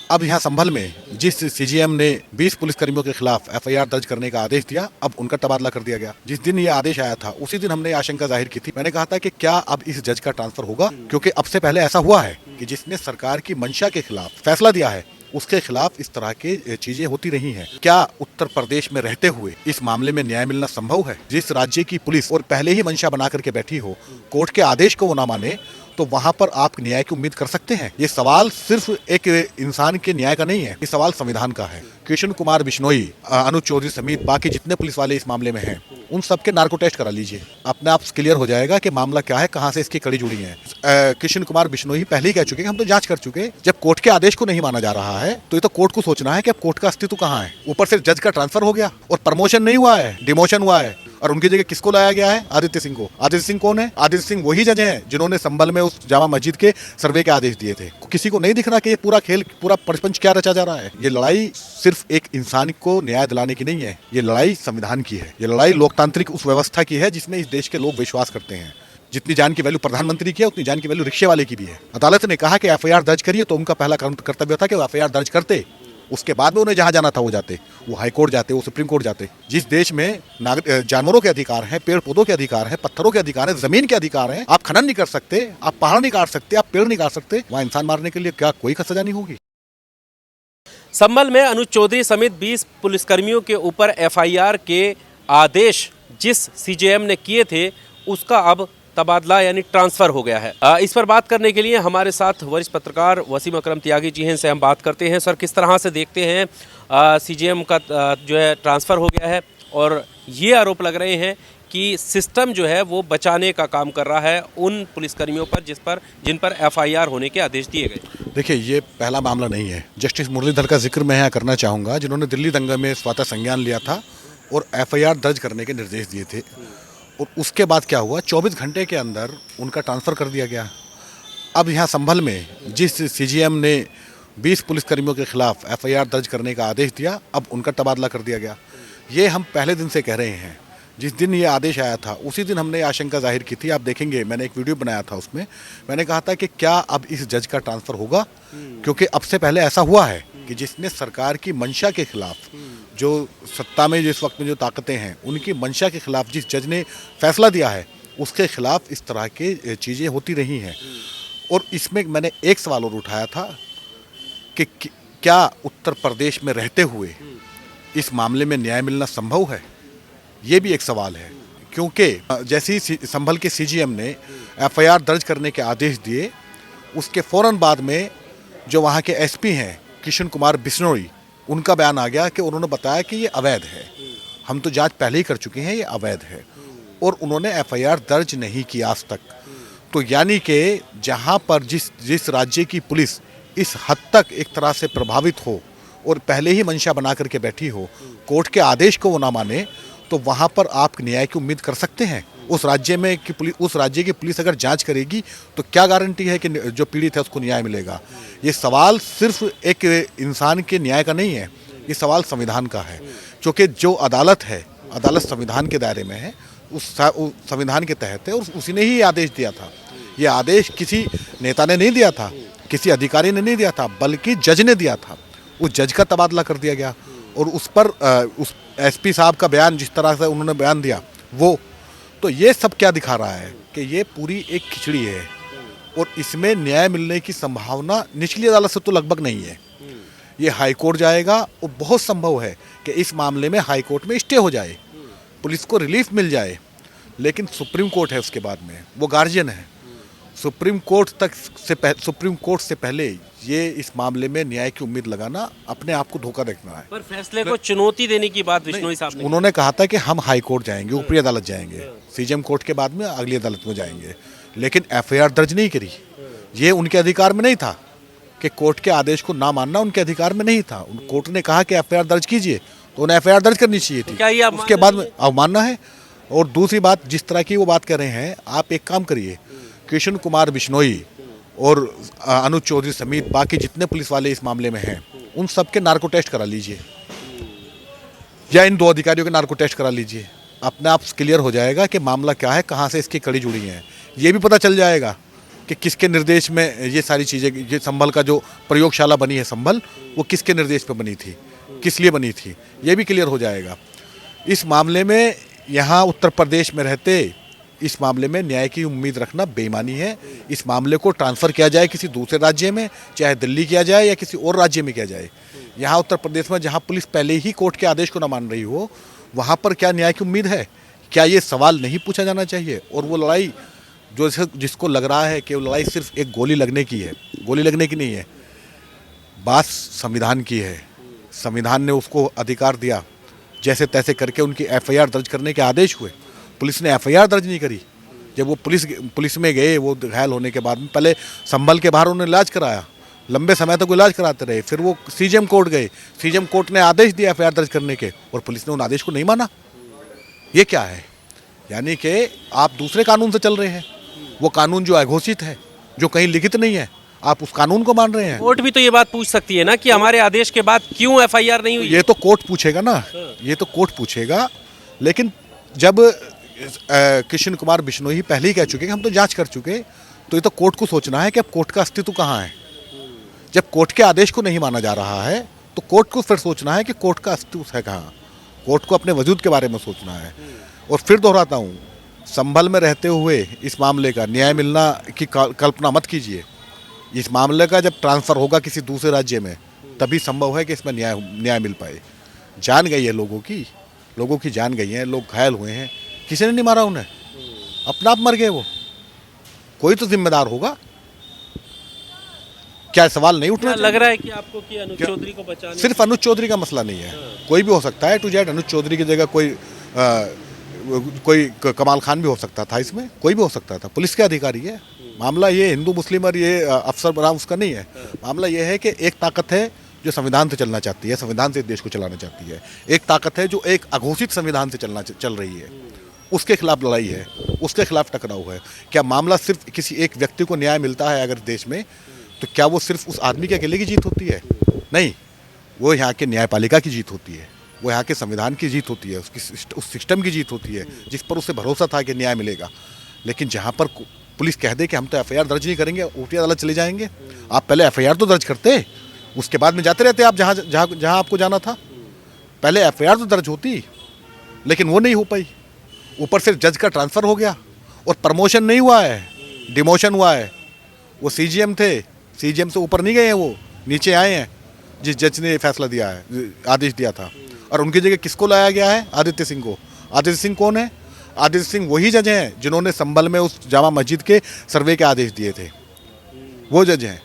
अब यहाँ संभल में जिस सीजीएम ने 20 पुलिसकर्मियों के खिलाफ एफआईआर दर्ज करने का आदेश दिया, अब उनका तबादला कर दिया गया। जिस दिन ये आदेश आया था उसी दिन हमने आशंका जाहिर की थी। मैंने कहा था कि क्या अब इस जज का ट्रांसफर होगा, क्योंकि अब से पहले ऐसा हुआ है कि जिसने सरकार की मंशा के खिलाफ फैसला दिया है उसके खिलाफ इस तरह की चीजें होती रही हैं। क्या उत्तर प्रदेश में रहते हुए इस मामले में न्याय मिलना संभव है? जिस राज्य की पुलिस और पहले ही मंशा बना करके बैठी हो, कोर्ट के आदेश को वो ना माने, तो वहां पर आप न्याय की उम्मीद कर सकते हैं? ये सवाल सिर्फ एक इंसान के न्याय का नहीं है, ये सवाल संविधान का है। कृष्ण कुमार बिश्नोई, अनुज चौधरी समेत बाकी जितने पुलिस वाले इस मामले में हैं, उन सबके नार्को टेस्ट करा लीजिए, अपने आप क्लियर हो जाएगा कि मामला क्या है, कहां से इसकी कड़ी जुड़ी है। कृष्ण कुमार बिश्नोई पहले ही कह चुके हैं, हम तो जांच कर चुके हैं। जब कोर्ट के आदेश को नहीं माना जा रहा है तो ये तो कोर्ट को सोचना है कि अब कोर्ट का अस्तित्व कहाँ है। ऊपर से जज का ट्रांसफर हो गया और प्रमोशन नहीं हुआ है, डिमोशन हुआ है, और उनकी जगह किसको लाया गया है? आदित्य सिंह को। आदित्य सिंह कौन है? आदित्य सिंह वही जज हैं जिन्होंने संभल में उस जामा मस्जिद के सर्वे के आदेश दिए थे। किसी को नहीं दिख रहा कि ये पूरा खेल, पूरा प्रपंच क्या रचा जा रहा है। ये लड़ाई सिर्फ एक इंसान को न्याय दिलाने की नहीं है, ये लड़ाई संविधान की है। ये लड़ाई लोकतांत्रिक उस व्यवस्था की है जिसमें इस देश के लोग विश्वास करते हैं। जितनी जान की वैल्यू प्रधानमंत्री की है, उतनी जान की वैल्यू रिक्शे वाले की भी है। अदालत ने कहा कि एफआईआर दर्ज करिए, तो उनका पहला कर्तव्य था कि वो एफआईआर दर्ज करते, उसके बाद में उन्हें जहां जाना था वो जाते, वो हाई कोर्ट जाते, वो सुप्रीम कोर्ट जाते। जिस देश में जानवरों के अधिकार हैं, पेड़ पौधों के अधिकार हैं, पत्थरों के अधिकार हैं, जमीन के अधिकार हैं, आप खनन नहीं कर सकते, आप पहाड़ नहीं काट सकते, आप पेड़ नहीं काट सकते, वहां इंसान मारने के लिए क्या कोई सजा नहीं होगी? संभल में अनुज चौधरी समेत 20 पुलिसकर्मियों के ऊपर एफआईआर के आदेश जिस सीजेएम ने किए थे उसका अब तबादला यानी ट्रांसफ़र हो गया है। इस पर बात करने के लिए हमारे साथ वरिष्ठ पत्रकार वसीम अकरम त्यागी जी हैं, इनसे हम बात करते हैं। सर, किस तरह से देखते हैं सीजीएम का जो है ट्रांसफ़र हो गया है, और ये आरोप लग रहे हैं कि सिस्टम जो है वो बचाने का काम कर रहा है उन पुलिसकर्मियों पर जिन पर एफआईआर होने के आदेश दिए गए। देखिए, ये पहला मामला नहीं है। जस्टिस मुरलीधर का जिक्र मैं यहाँ करना चाहूँगा, जिन्होंने दिल्ली दंगे में स्वतः संज्ञान लिया था और एफआईआर दर्ज करने के निर्देश दिए थे। और उसके बाद क्या हुआ, 24 घंटे के अंदर उनका ट्रांसफ़र कर दिया गया। अब यहाँ संभल में जिस सीजीएम ने 20 पुलिसकर्मियों के खिलाफ एफआईआर दर्ज करने का आदेश दिया, अब उनका तबादला कर दिया गया। ये हम पहले दिन से कह रहे हैं। जिस दिन ये आदेश आया था उसी दिन हमने आशंका जाहिर की थी। आप देखेंगे, मैंने एक वीडियो बनाया था, उसमें मैंने कहा था कि क्या अब इस जज का ट्रांसफ़र होगा, क्योंकि अब से पहले ऐसा हुआ है कि जिसने सरकार की मंशा के खिलाफ, जो सत्ता में जिस वक्त में जो ताकतें हैं, उनकी मंशा के खिलाफ जिस जज ने फैसला दिया है उसके खिलाफ इस तरह की चीज़ें होती रही हैं। और इसमें मैंने एक सवाल और उठाया था कि क्या उत्तर प्रदेश में रहते हुए इस मामले में न्याय मिलना संभव है? ये भी एक सवाल है, क्योंकि जैसे ही संभल के सीजीएम ने एफआईआर दर्ज करने के आदेश दिए, उसके फ़ौरन बाद में जो वहाँ के एसपी हैं कृष्ण कुमार बिश्नोई, उनका बयान आ गया कि उन्होंने बताया कि ये अवैध है, हम तो जांच पहले ही कर चुके हैं, ये अवैध है, और उन्होंने एफआईआर दर्ज नहीं की आज तक। तो यानी कि जहाँ पर जिस राज्य की पुलिस इस हद तक एक तरह से प्रभावित हो और पहले ही मंशा बना करके बैठी हो, कोर्ट के आदेश को वो ना माने, तो वहाँ पर आप न्याय की उम्मीद कर सकते हैं? उस राज्य में कि उस राज्य की पुलिस अगर जांच करेगी तो क्या गारंटी है कि जो पीड़ित है उसको न्याय मिलेगा? ये सवाल सिर्फ एक इंसान के न्याय का नहीं है, ये सवाल संविधान का है। क्योंकि जो अदालत है, अदालत संविधान के दायरे में है, उस संविधान के तहत है, और उसी ने ही आदेश दिया था। ये आदेश किसी नेता ने नहीं दिया था, किसी अधिकारी ने नहीं दिया था, बल्कि जज ने दिया था। उस जज का तबादला कर दिया गया, और उस पर उस एसपी साहब का बयान, जिस तरह से उन्होंने बयान दिया, वो तो ये सब क्या दिखा रहा है कि ये पूरी एक खिचड़ी है, और इसमें न्याय मिलने की संभावना निचली अदालत से तो लगभग नहीं है। ये हाई कोर्ट जाएगा, और बहुत संभव है कि इस मामले में हाई कोर्ट में स्टे हो जाए, पुलिस को रिलीफ मिल जाए, लेकिन सुप्रीम कोर्ट है उसके बाद में, वो गार्जियन है। सुप्रीम कोर्ट से पहले ये इस मामले में न्याय की उम्मीद लगाना अपने आप को धोखा देखना है। पर फैसले को चुनौती देने की बात बिश्नोई साहब ने, उन्होंने कहा था कि हम हाई कोर्ट जाएंगे, ऊपरी अदालत जाएंगे, सीजीएम कोर्ट के बाद में अगली अदालत में जाएंगे, लेकिन एफआईआर दर्ज नहीं करी। ये उनके अधिकार में नहीं था कि कोर्ट के आदेश को ना मानना उनके अधिकार में नहीं था। कोर्ट ने कहा कि एफआईआर दर्ज कीजिए, तो उन्हें एफआईआर दर्ज करनी चाहिए थी। क्या ये उसके बाद में अवमानना है? और दूसरी बात, जिस तरह की वो बात कर रहे हैं, आप एक काम करिए, कृष्ण कुमार बिश्नोई और अनुज चौधरी समेत बाकी जितने पुलिस वाले इस मामले में हैं, उन सबके नार्को टेस्ट करा लीजिए, या इन 2 अधिकारियों के नार्को टेस्ट करा लीजिए, अपने आप क्लियर हो जाएगा कि मामला क्या है, कहाँ से इसकी कड़ी जुड़ी है। ये भी पता चल जाएगा कि किसके निर्देश में ये सारी चीज़ें, ये संभल का जो प्रयोगशाला बनी है संभल, वो किसके निर्देश पे बनी थी, किस लिए बनी थी, ये भी क्लियर हो जाएगा। इस मामले में यहाँ उत्तर प्रदेश में रहते इस मामले में न्याय की उम्मीद रखना बेईमानी है। इस मामले को ट्रांसफ़र किया जाए किसी दूसरे राज्य में, चाहे दिल्ली किया जाए या किसी और राज्य में किया जाए। यहाँ उत्तर प्रदेश में जहाँ पुलिस पहले ही कोर्ट के आदेश को न मान रही हो, वहाँ पर क्या न्याय की उम्मीद है? क्या ये सवाल नहीं पूछा जाना चाहिए? और वो लड़ाई जो जिसको लग रहा है कि वो लड़ाई सिर्फ एक गोली लगने की है, गोली लगने की नहीं है, बात संविधान की है। संविधान ने उसको अधिकार दिया, जैसे तैसे करके उनकी एफआईआर दर्ज करने के आदेश हुए। पुलिस ने एफआईआर दर्ज नहीं करी। जब वो पुलिस में गए, वो घायल होने के बाद में पहले संभल के बाहर उन्होंने इलाज कराया, लंबे समय तक इलाज कराते रहे। फिर वो सीजेएम कोर्ट गए, सीजेएम कोर्ट ने आदेश दिया एफआईआर दर्ज करने के, और पुलिस ने उन आदेश को नहीं माना। ये क्या है? यानी कि आप दूसरे कानून से चल रहे हैं। वो कानून जो अघोषित है, जो कहीं लिखित नहीं है, आप उस कानून को मान रहे हैं। कोर्ट भी तो ये बात पूछ सकती है ना कि हमारे आदेश के बाद क्यों एफआईआर नहीं हुई? ये तो कोर्ट पूछेगा ना, ये तो कोर्ट पूछेगा। लेकिन जब कृष्ण कुमार बिश्नोई पहले ही कह चुके कि हम तो जांच कर चुके, तो ये तो कोर्ट को सोचना है कि अब कोर्ट का अस्तित्व कहाँ है। जब कोर्ट के आदेश को नहीं माना जा रहा है, तो कोर्ट को फिर सोचना है कि कोर्ट का अस्तित्व है कहाँ। कोर्ट को अपने वजूद के बारे में सोचना है। और फिर दोहराता हूँ, संभल में रहते हुए इस मामले का न्याय मिलना की कल्पना मत कीजिए। इस मामले का जब ट्रांसफ़र होगा किसी दूसरे राज्य में, तभी संभव है कि इसमें न्याय मिल पाए। जान गई है लोगों की जान गई है, लोग घायल हुए हैं, किसी ने नहीं मारा उन्हें, अपना आप मर गए वो। कोई तो जिम्मेदार होगा। क्या सवाल नहीं उठना? लग रहा है कि आपको कि अनुज चौधरी को बचाने, सिर्फ अनुज चौधरी का मसला नहीं है, कोई भी हो सकता है टू जेड। अनुज चौधरी की जगह कोई कमाल खान भी हो सकता था, इसमें कोई भी हो सकता था। पुलिस के अधिकारी है। मामला ये हिंदू मुस्लिम और ये अफसर बना उसका नहीं है। मामला ये है कि एक ताकत है जो संविधान से चलना चाहती है, संविधान से देश को चलाना चाहती है। एक ताकत है जो एक अघोषित संविधान से चल रही है, उसके खिलाफ लड़ाई है, उसके खिलाफ टकराव है। क्या मामला सिर्फ किसी एक व्यक्ति को न्याय मिलता है अगर देश में, तो क्या वो सिर्फ उस आदमी के अकेले की जीत होती है? नहीं, वो यहाँ के न्यायपालिका की जीत होती है, वो यहाँ के संविधान की जीत होती है, उस सिस्टम की जीत होती है जिस पर उसे भरोसा था कि न्याय मिलेगा। लेकिन जहाँ पर पुलिस कह दे कि हम तो एफआईआर दर्ज नहीं करेंगे, उल्टी अदालत चले जाएंगे। आप पहले एफआईआर तो दर्ज करते, उसके बाद में जाते रहते आप जहाँ आपको जाना था। पहले एफआईआर तो दर्ज होती, लेकिन वो नहीं हो पाई। ऊपर से जज का ट्रांसफ़र हो गया और प्रमोशन नहीं हुआ है, डिमोशन हुआ है। वो सीजीएम थे, सीजीएम से ऊपर नहीं गए हैं, वो नीचे आए हैं जिस जज ने फैसला दिया है, आदेश दिया था। और उनकी जगह किसको लाया गया है? आदित्य सिंह को। आदित्य सिंह कौन है? आदित्य सिंह वही जज हैं जिन्होंने संभल में उस जामा मस्जिद के सर्वे के आदेश दिए थे, वो जज हैं।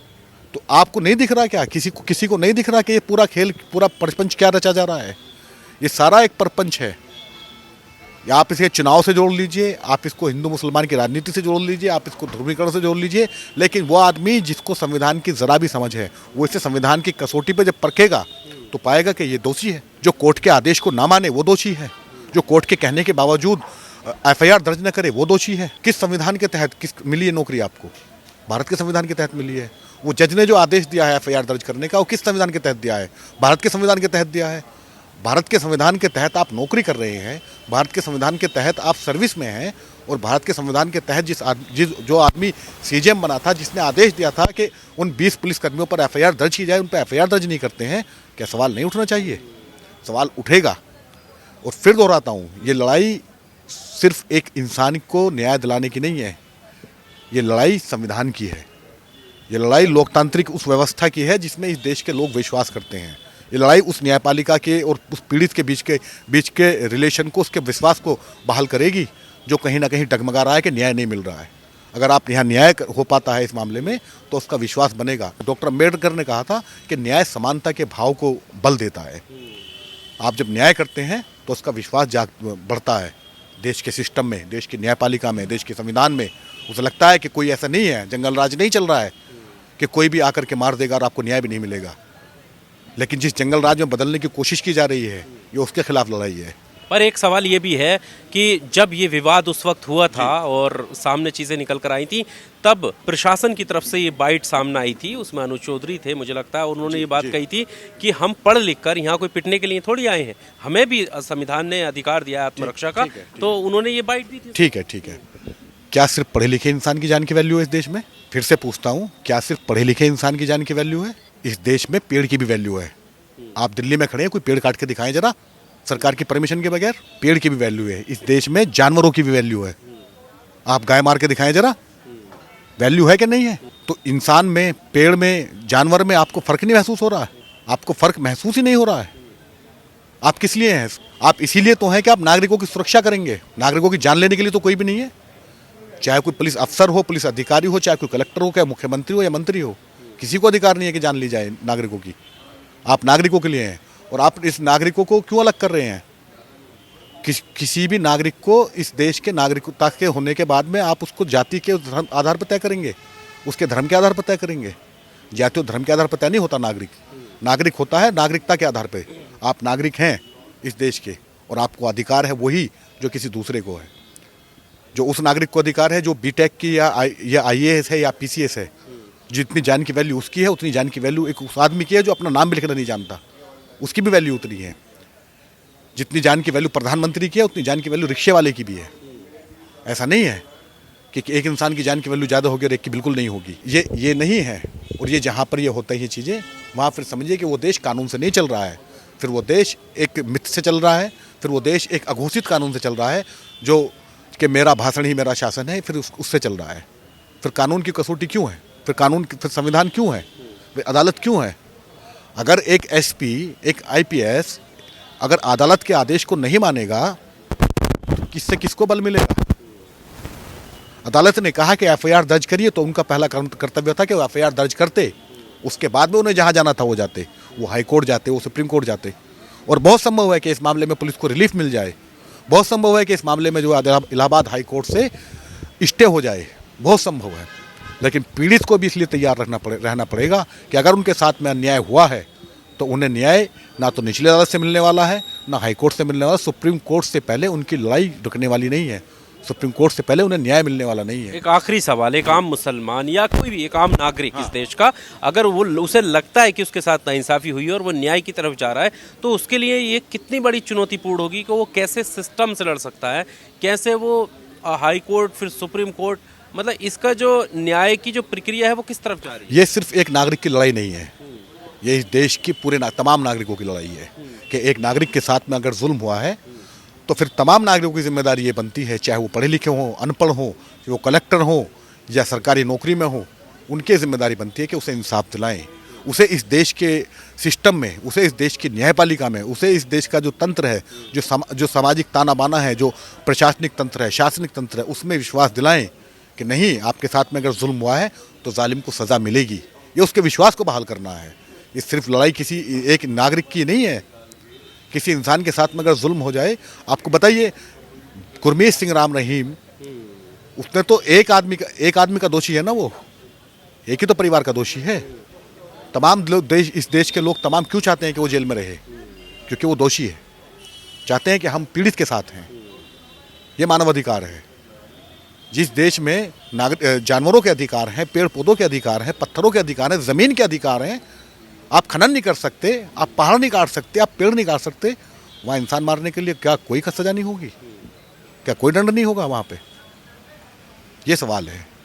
तो आपको नहीं दिख रहा क्या? किसी को नहीं दिख रहा कि ये पूरा खेल, पूरा प्रपंच क्या रचा जा रहा है? ये सारा एक प्रपंच है। या आप इसे चुनाव से जोड़ लीजिए, आप इसको हिंदू मुसलमान की राजनीति से जोड़ लीजिए, आप इसको ध्रुवीकरण से जोड़ लीजिए, लेकिन वो आदमी जिसको संविधान की ज़रा भी समझ है, वो इसे संविधान की कसौटी पे जब परखेगा तो पाएगा कि ये दोषी है। जो कोर्ट के आदेश को ना माने वो दोषी है, जो कोर्ट के कहने के बावजूद एफआईआर दर्ज न करे वो दोषी है। किस संविधान के तहत मिली है नौकरी आपको? भारत के संविधान के तहत मिली है। वो जज ने जो आदेश दिया है एफआईआर दर्ज करने का, वो किस संविधान के तहत दिया है? भारत के संविधान के तहत दिया है। भारत के संविधान के तहत आप नौकरी कर रहे हैं, भारत के संविधान के तहत आप सर्विस में हैं, और भारत के संविधान के तहत जो आदमी सीजीएम बना था, जिसने आदेश दिया था कि उन 20 पुलिसकर्मियों पर एफआईआर दर्ज की जाए, उन पर एफआईआर दर्ज नहीं करते हैं, क्या सवाल नहीं उठना चाहिए? सवाल उठेगा। और फिर दोहराता हूँ, ये लड़ाई सिर्फ एक इंसान को न्याय दिलाने की नहीं है, ये लड़ाई संविधान की है। ये लड़ाई लोकतांत्रिक उस व्यवस्था की है जिसमें इस देश के लोग विश्वास करते हैं। ये लड़ाई उस न्यायपालिका के और उस पीड़ित के बीच के रिलेशन को, उसके विश्वास को बहाल करेगी, जो कहीं ना कहीं डगमगा रहा है कि न्याय नहीं मिल रहा है। अगर आप यहाँ न्याय हो पाता है इस मामले में, तो उसका विश्वास बनेगा। डॉक्टर अम्बेडकर ने कहा था कि न्याय समानता के भाव को बल देता है। आप जब न्याय करते हैं तो उसका विश्वास बढ़ता है देश के सिस्टम में, देश की न्यायपालिका में, देश के संविधान में। उसे लगता है कि कोई ऐसा नहीं है, जंगल राज नहीं चल रहा है कि कोई भी आकर के मार देगा और आपको न्याय भी नहीं मिलेगा। लेकिन जिस जंगल राज में बदलने की कोशिश की जा रही है, ये उसके खिलाफ लड़ाई है। पर एक सवाल ये भी है कि जब ये विवाद उस वक्त हुआ था और सामने चीज़ें निकल कर आई थी, तब प्रशासन की तरफ से ये बाइट सामने आई थी, उसमें अनुज चौधरी थे मुझे लगता है, उन्होंने ये बात कही थी कि हम पढ़ लिख कर यहाँ कोई पिटने के लिए थोड़ी आए हैं, हमें भी संविधान ने अधिकार दिया है आत्मरक्षा का। तो उन्होंने ये बाइट दी थी। ठीक है, क्या सिर्फ पढ़े लिखे इंसान की जान की वैल्यू है इस देश में? फिर से पूछता हूँ, क्या सिर्फ पढ़े लिखे इंसान की जान की वैल्यू है? इस देश में पेड़ की भी वैल्यू है। आप दिल्ली में खड़े हैं, कोई पेड़ काट के दिखाएं जरा, सरकार की परमिशन के बगैर। पेड़ की भी वैल्यू है इस देश में, जानवरों की भी वैल्यू है। आप गाय मार के दिखाएं जरा, वैल्यू है कि नहीं है? तो इंसान में, पेड़ में, जानवर में आपको फर्क नहीं महसूस हो रहा है? आपको फर्क महसूस ही नहीं हो रहा है? आप किस लिए हैं? आप इसीलिए तो हैं कि आप नागरिकों की सुरक्षा करेंगे। नागरिकों की जान लेने के लिए तो कोई भी नहीं है। चाहे कोई पुलिस अफसर हो, पुलिस अधिकारी हो, चाहे कोई कलेक्टर हो, चाहे मुख्यमंत्री हो या मंत्री हो, किसी को अधिकार नहीं है कि जान ली जाए नागरिकों की। आप नागरिकों के लिए हैं और आप इस नागरिकों को क्यों अलग कर रहे हैं? किसी भी नागरिक को इस देश के नागरिकता के होने के बाद में आप उसको जाति के आधार पर तय करेंगे, उसके धर्म के आधार पर तय करेंगे। जाति और धर्म के आधार पर तय नहीं होता नागरिक। नागरिक होता है नागरिकता के आधार पर। आप नागरिक हैं इस देश के और आपको अधिकार है वही जो किसी दूसरे को है। जो उस नागरिक को अधिकार है जो बीटेक की या आईएएस है या पीसीएस है। जितनी जान की वैल्यू उसकी है, उतनी जान की वैल्यू एक उस आदमी की है जो अपना नाम भी लिखना नहीं जानता, उसकी भी वैल्यू उतनी है। जितनी जान की वैल्यू प्रधानमंत्री की है, उतनी जान की वैल्यू रिक्शे वाले की भी है। ऐसा नहीं है कि एक इंसान की जान की वैल्यू ज़्यादा होगी और एक की बिल्कुल नहीं होगी। ये नहीं है। और ये जहाँ पर ये होता है ये चीज़ें, वहाँ फिर समझिए कि वो देश कानून से नहीं चल रहा है, फिर वो देश एक मिथ से चल रहा है, फिर वो देश एक अघोषित कानून से चल रहा है जो कि मेरा भाषण ही मेरा शासन है, फिर उससे चल रहा है। फिर कानून की कसौटी क्यों है? फिर संविधान क्यों है? फिर अदालत क्यों है? अगर एक एसपी, एक आईपीएस अगर अदालत के आदेश को नहीं मानेगा तो किसको बल मिलेगा? अदालत ने कहा कि एफआईआर दर्ज करिए, तो उनका पहला कर्तव्य था कि वो एफआईआर दर्ज करते, उसके बाद में उन्हें जहाँ जाना था वो जाते, वो हाई कोर्ट जाते, वो सुप्रीम कोर्ट जाते। और बहुत संभव है कि इस मामले में पुलिस को रिलीफ मिल जाए। बहुत संभव है कि इस मामले में जो इलाहाबाद हाई कोर्ट से स्टे हो जाए, बहुत संभव है। लेकिन पीड़ित को भी इसलिए तैयार रहना पड़ेगा कि अगर उनके साथ में अन्याय हुआ है तो उन्हें न्याय ना तो निचली अदालत से मिलने वाला है, ना हाई कोर्ट से मिलने वाला। सुप्रीम कोर्ट से पहले उनकी लड़ाई रुकने वाली नहीं है। सुप्रीम कोर्ट से पहले उन्हें न्याय मिलने वाला नहीं है। एक आखिरी सवाल, एक आम मुसलमान या कोई भी एक आम नागरिक इस देश का, अगर वो उसे लगता है कि उसके साथ नाइंसाफ़ी हुई है और वो न्याय की तरफ जा रहा है, तो उसके लिए ये कितनी बड़ी चुनौतीपूर्ण होगी कि वो कैसे सिस्टम से लड़ सकता है, कैसे वो हाई कोर्ट फिर सुप्रीम कोर्ट, मतलब इसका जो न्याय की जो प्रक्रिया है वो किस तरफ जा रही है? ये सिर्फ एक नागरिक की लड़ाई नहीं है, ये इस देश की पूरे तमाम नागरिकों की लड़ाई है कि एक नागरिक के साथ में अगर जुल्म हुआ है तो फिर तमाम नागरिकों की जिम्मेदारी ये बनती है, चाहे वो पढ़े लिखे हों, अनपढ़ हों, चाहे वो कलेक्टर हों या सरकारी नौकरी में हों, उनकी जिम्मेदारी बनती है कि उसे इंसाफ दिलाएं, उसे इस देश के सिस्टम में, उसे इस देश की न्यायपालिका में, उसे इस देश का जो तंत्र है, जो सामाजिक ताना बाना है, जो प्रशासनिक तंत्र है, शासनिक तंत्र है, उसमें विश्वास दिलाएं कि नहीं, आपके साथ में अगर जुल्म हुआ है तो जालिम को सज़ा मिलेगी। ये उसके विश्वास को बहाल करना है। ये सिर्फ लड़ाई किसी एक नागरिक की नहीं है। किसी इंसान के साथ में अगर जुल्म हो जाए, आपको बताइए गुरमीत सिंह राम रहीम, उसने तो एक आदमी का दोषी है ना, वो एक ही तो परिवार का दोषी है। तमाम लोग इस देश के लोग तमाम क्यों चाहते हैं कि वो जेल में रहे? क्योंकि वो दोषी है। चाहते हैं कि हम पीड़ित के साथ हैं। ये मानव अधिकार है। जिस देश में जानवरों के अधिकार हैं, पेड़ पौधों के अधिकार हैं, पत्थरों के अधिकार हैं, ज़मीन के अधिकार हैं, आप खनन नहीं कर सकते, आप पहाड़ नहीं काट सकते, आप पेड़ नहीं काट सकते, वहाँ इंसान मारने के लिए क्या कोई सजा नहीं होगी? क्या कोई दंड नहीं होगा वहाँ पे? ये सवाल है।